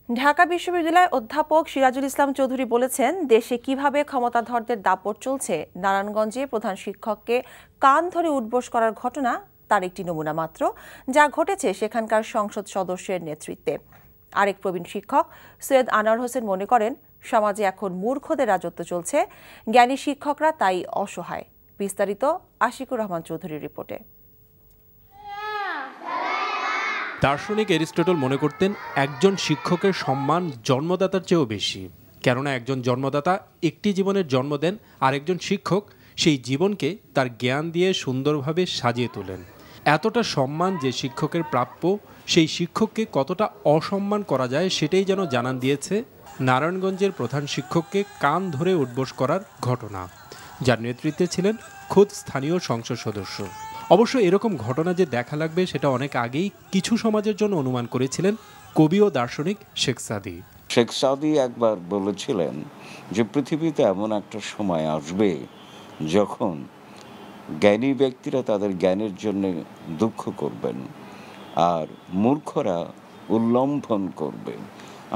ঢাকা বিশ্ববিদ্যালয়ের অধ্যাপক সিরাজুল ইসলাম চৌধুরী বলেছেন, দেশে কিভাবে ক্ষমতাধরদের দাপট চলছে নারায়ণগঞ্জে প্রধান শিক্ষককে কান ধরে উঠবোস করার ঘটনা তার একটি নমুনা মাত্র, যা ঘটেছে সেখানকার সংসদ সদস্যের নেতৃত্বে। আরেক প্রবীণ শিক্ষক সৈয়দ আনোয়ার হোসেন মনে করেন, সমাজে এখন মূর্খদের রাজত্ব চলছে, জ্ঞানী শিক্ষকরা তাই অসহায়। বিস্তারিত আশিকুর রহমান চৌধুরীর রিপোর্টে। দার্শনিক এরিস্টটল মনে করতেন, একজন শিক্ষকের সম্মান জন্মদাতার চেয়েও বেশি। কেননা একজন জন্মদাতা একটি জীবনের জন্ম দেন, আর একজন শিক্ষক সেই জীবনকে তার জ্ঞান দিয়ে সুন্দরভাবে সাজিয়ে তোলেন। এতটা সম্মান যে শিক্ষকের প্রাপ্য, সেই শিক্ষককে কতটা অসম্মান করা যায় সেটাই যেন জানান দিয়েছে নারায়ণগঞ্জের প্রধান শিক্ষককে কান ধরে উঠবোস করার ঘটনা, যার নেতৃত্বে ছিলেন খোদ স্থানীয় সংসদ সদস্য। অবশ্য এরকম ঘটনা যে দেখা লাগবে সেটা অনেক আগেই কিছু সমাজের জন্য অনুমান করেছিলেন কবি ও দার্শনিক শেখ সাদী। শেখ সাদী একবার বলেছিলেন যে পৃথিবীতে এমন একটা সময় আসবে যখন জ্ঞানী ব্যক্তিরা তাদের জ্ঞানের জন্য দুঃখ করবেন আর মূর্খরা উল্লম্ঘন করবে।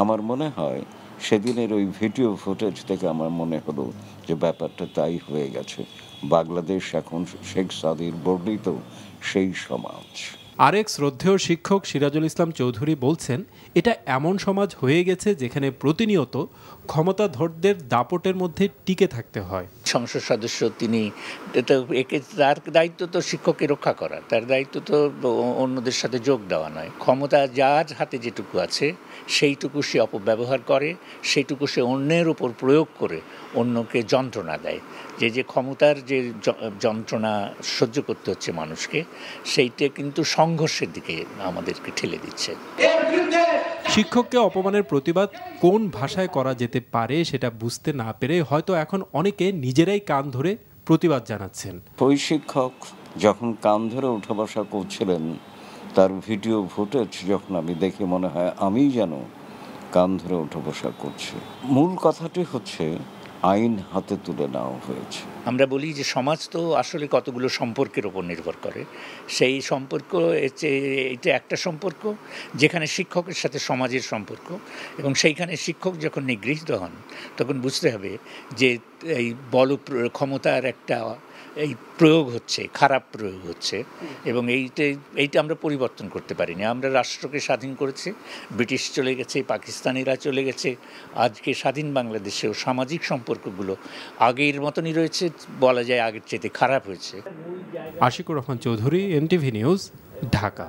আমার মনে হয় সেদিনের ওই ভিডিও ফুটেজ থেকে আমার মনে হলো যে ব্যাপারটা তাই হয়ে গেছে। বাংলাদেশ এখন শেখ সাদীর বর্ণিত সেই সমাজ। আরেক শ্রদ্ধেয় শিক্ষক সিরাজুল ইসলাম চৌধুরী বলছেন, এটা এমন সমাজ হয়ে গেছে যেখানে প্রতিনিয়ত ক্ষমতাধরদের দাপটের মধ্যে টিকে থাকতে হয়। সংসদ সদস্য তিনি, তার দায়িত্ব তো শিক্ষককে রক্ষা করা, তার দায়িত্ব তো অন্যদের সাথে যোগ দেওয়া নয়। ক্ষমতা যার হাতে যেটুকু আছে সেইটুকু সে অপব্যবহার করে, সেইটুকু সে অন্যের উপর প্রয়োগ করে অন্যকে যন্ত্রণা দেয়। যে ক্ষমতার যে যন্ত্রণা সহ্য করতে হচ্ছে মানুষকে, সেইটা কিন্তু সংঘর্ষের দিকে আমাদেরকে ঠেলে দিচ্ছে। শিক্ষককে অপমানের প্রতিবাদ কোন ভাষায় করা যেতে পারে সেটা বুঝতে না পেরে হয়তো এখন অনেকে নিজেরাই কান ধরে প্রতিবাদ জানাচ্ছেন। ওই শিক্ষক যখন কান ধরে উঠা বসা করছিলেন, তার ভিডিও ফুটেজ যখন আমি দেখি মনে হয় আমি যেন কান ধরে উঠা বসা করছি। মূল কথাটি হচ্ছে আইন হাতে তুলে নেওয়া হয়েছে। আমরা বলি যে সমাজ তো আসলে কতগুলো সম্পর্কের উপর নির্ভর করে। সেই সম্পর্ক, এটা একটা সম্পর্ক যেখানে শিক্ষকের সাথে সমাজের সম্পর্ক, এবং সেইখানে শিক্ষক যখন নিগৃহীত হন তখন বুঝতে হবে যে এই ক্ষমতার একটা এই প্রয়োগ হচ্ছে, খারাপ প্রয়োগ হচ্ছে, এবং এইটা আমরা পরিবর্তন করতে পারিনি। আমরা রাষ্ট্রকে স্বাধীন করেছি, ব্রিটিশ চলে গেছে, পাকিস্তানিরা চলে গেছে, আজকে স্বাধীন বাংলাদেশেও সামাজিক সম্পর্কগুলো আগের মতনই রয়েছে, বলা যায় আগের চেয়ে খারাপ হয়েছে। Ashikur Rahman Chowdhury, NTV news, Dhaka.